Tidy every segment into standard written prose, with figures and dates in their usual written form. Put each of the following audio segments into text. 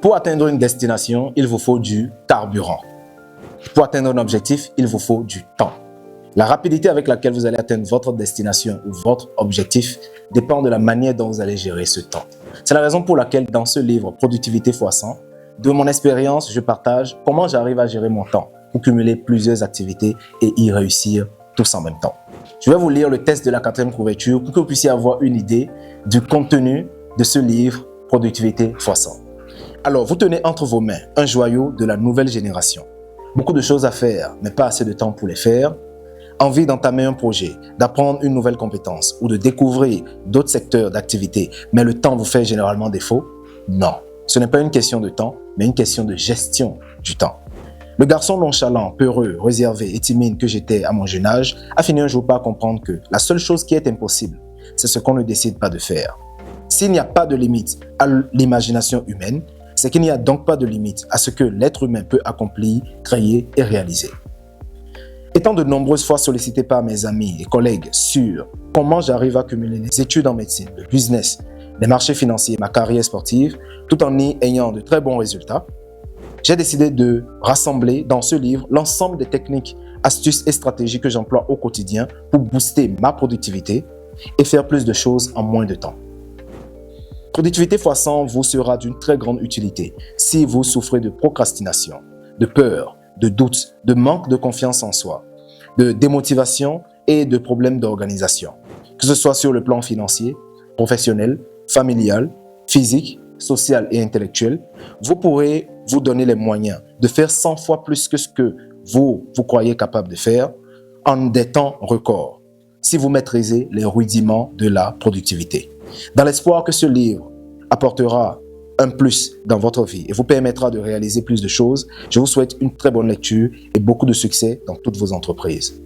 Pour atteindre une destination, il vous faut du carburant. Pour atteindre un objectif, il vous faut du temps. La rapidité avec laquelle vous allez atteindre votre destination ou votre objectif dépend de la manière dont vous allez gérer ce temps. C'est la raison pour laquelle dans ce livre Productivité x 100, de mon expérience, je partage comment j'arrive à gérer mon temps pour cumuler plusieurs activités et y réussir tous en même temps. Je vais vous lire le test de la 4e couverture pour que vous puissiez avoir une idée du contenu de ce livre Productivité x 100. Alors, vous tenez entre vos mains un joyau de la nouvelle génération. Beaucoup de choses à faire, mais pas assez de temps pour les faire. Envie d'entamer un projet, d'apprendre une nouvelle compétence ou de découvrir d'autres secteurs d'activité, mais le temps vous fait généralement défaut? Non, ce n'est pas une question de temps, mais une question de gestion du temps. Le garçon nonchalant, peureux, réservé et timide que j'étais à mon jeune âge a fini un jour par comprendre que la seule chose qui est impossible, c'est ce qu'on ne décide pas de faire. S'il n'y a pas de limite à l'imagination humaine, c'est qu'il n'y a donc pas de limite à ce que l'être humain peut accomplir, créer et réaliser. Étant de nombreuses fois sollicité par mes amis et collègues sur comment j'arrive à cumuler les études en médecine, le business, les marchés financiers, ma carrière sportive, tout en y ayant de très bons résultats, j'ai décidé de rassembler dans ce livre l'ensemble des techniques, astuces et stratégies que j'emploie au quotidien pour booster ma productivité et faire plus de choses en moins de temps. Productivité x 100 vous sera d'une très grande utilité si vous souffrez de procrastination, de peur, de doute, de manque de confiance en soi, de démotivation et de problèmes d'organisation, que ce soit sur le plan financier, professionnel, familial, physique, social et intellectuel. Vous pourrez vous donner les moyens de faire 100 fois plus que ce que vous croyez capable de faire en des temps records, si vous maîtrisez les rudiments de la productivité. Dans l'espoir que ce livre apportera un plus dans votre vie et vous permettra de réaliser plus de choses, je vous souhaite une très bonne lecture et beaucoup de succès dans toutes vos entreprises.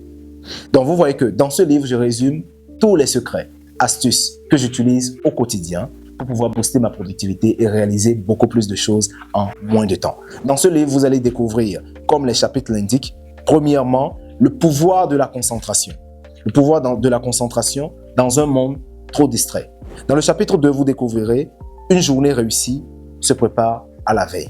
Donc vous voyez que dans ce livre, je résume tous les secrets, astuces que j'utilise au quotidien pour pouvoir booster ma productivité et réaliser beaucoup plus de choses en moins de temps. Dans ce livre, vous allez découvrir, comme les chapitres l'indiquent, premièrement, le pouvoir de la concentration. Le pouvoir de la concentration dans un monde trop distrait. Dans le chapitre 2, vous découvrirez une journée réussie se prépare à la veille.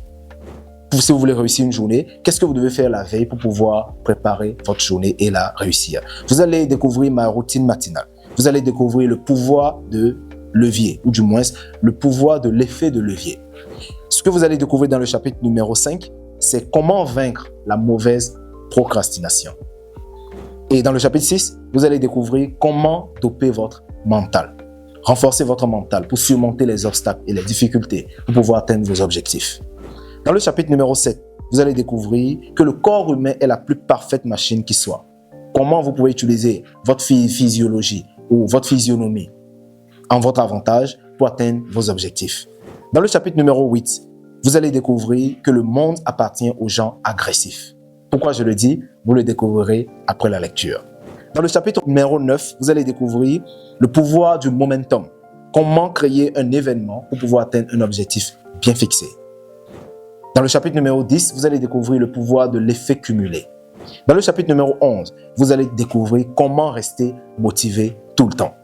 Si vous voulez réussir une journée, qu'est-ce que vous devez faire la veille pour pouvoir préparer votre journée et la réussir? Vous allez découvrir ma routine matinale. Vous allez découvrir le pouvoir de levier, ou du moins le pouvoir de l'effet de levier. Ce que vous allez découvrir dans le chapitre numéro 5, c'est comment vaincre la mauvaise procrastination. Et dans le chapitre 6, vous allez découvrir comment doper votre mental. Renforcer votre mental pour surmonter les obstacles et les difficultés pour pouvoir atteindre vos objectifs. Dans le chapitre numéro 7, vous allez découvrir que le corps humain est la plus parfaite machine qui soit. Comment vous pouvez utiliser votre physiologie ou votre physionomie en votre avantage pour atteindre vos objectifs. Dans le chapitre numéro 8, vous allez découvrir que le monde appartient aux gens agressifs. Pourquoi je le dis? Vous le découvrirez après la lecture. Dans le chapitre numéro 9, vous allez découvrir le pouvoir du momentum. Comment créer un événement pour pouvoir atteindre un objectif bien fixé. Dans le chapitre numéro 10, vous allez découvrir le pouvoir de l'effet cumulé. Dans le chapitre numéro 11, vous allez découvrir comment rester motivé tout le temps.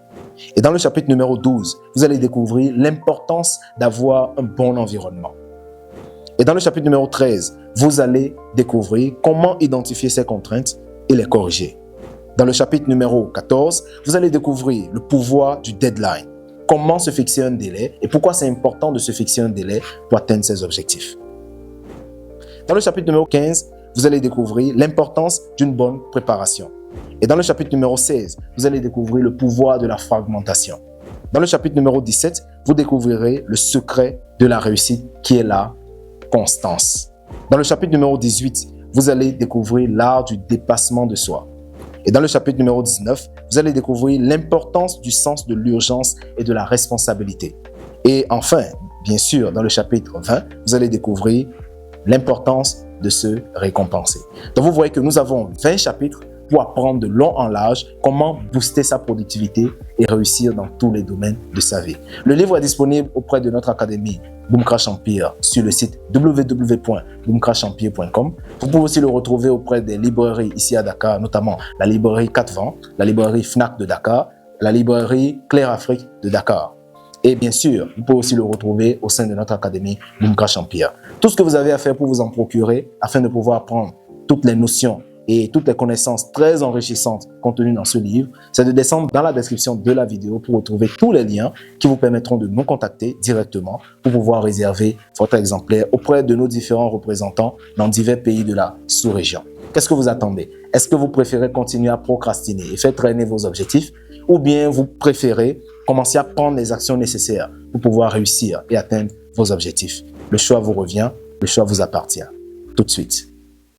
Et dans le chapitre numéro 12, vous allez découvrir l'importance d'avoir un bon environnement. Et dans le chapitre numéro 13, vous allez découvrir comment identifier ces contraintes et les corriger. Dans le chapitre numéro 14, vous allez découvrir le pouvoir du deadline. Comment se fixer un délai et pourquoi c'est important de se fixer un délai pour atteindre ses objectifs. Dans le chapitre numéro 15, vous allez découvrir l'importance d'une bonne préparation. Et dans le chapitre numéro 16, vous allez découvrir le pouvoir de la fragmentation. Dans le chapitre numéro 17, vous découvrirez le secret de la réussite qui est la constance. Dans le chapitre numéro 18, vous allez découvrir l'art du dépassement de soi. Et dans le chapitre numéro 19, vous allez découvrir l'importance du sens de l'urgence et de la responsabilité. Et enfin, bien sûr, dans le chapitre 20, vous allez découvrir l'importance de se récompenser. Donc vous voyez que nous avons 20 chapitres pour apprendre de long en large comment booster sa productivité et réussir dans tous les domaines de sa vie. Le livre est disponible auprès de notre académie Boom Crash Empire sur le site www.boomcrashempire.com. Vous pouvez aussi le retrouver auprès des librairies ici à Dakar, notamment la librairie 4 Vents, la librairie Fnac de Dakar, la librairie Claire Afrique de Dakar. Et bien sûr, vous pouvez aussi le retrouver au sein de notre académie Boom Crash Empire. Tout ce que vous avez à faire pour vous en procurer afin de pouvoir apprendre toutes les notions et toutes les connaissances très enrichissantes contenues dans ce livre, c'est de descendre dans la description de la vidéo pour retrouver tous les liens qui vous permettront de nous contacter directement pour pouvoir réserver votre exemplaire auprès de nos différents représentants dans divers pays de la sous-région. Qu'est-ce que vous attendez? Est-ce que vous préférez continuer à procrastiner et faire traîner vos objectifs, ou bien vous préférez commencer à prendre les actions nécessaires pour pouvoir réussir et atteindre vos objectifs? Le choix vous revient, le choix vous appartient. Tout de suite.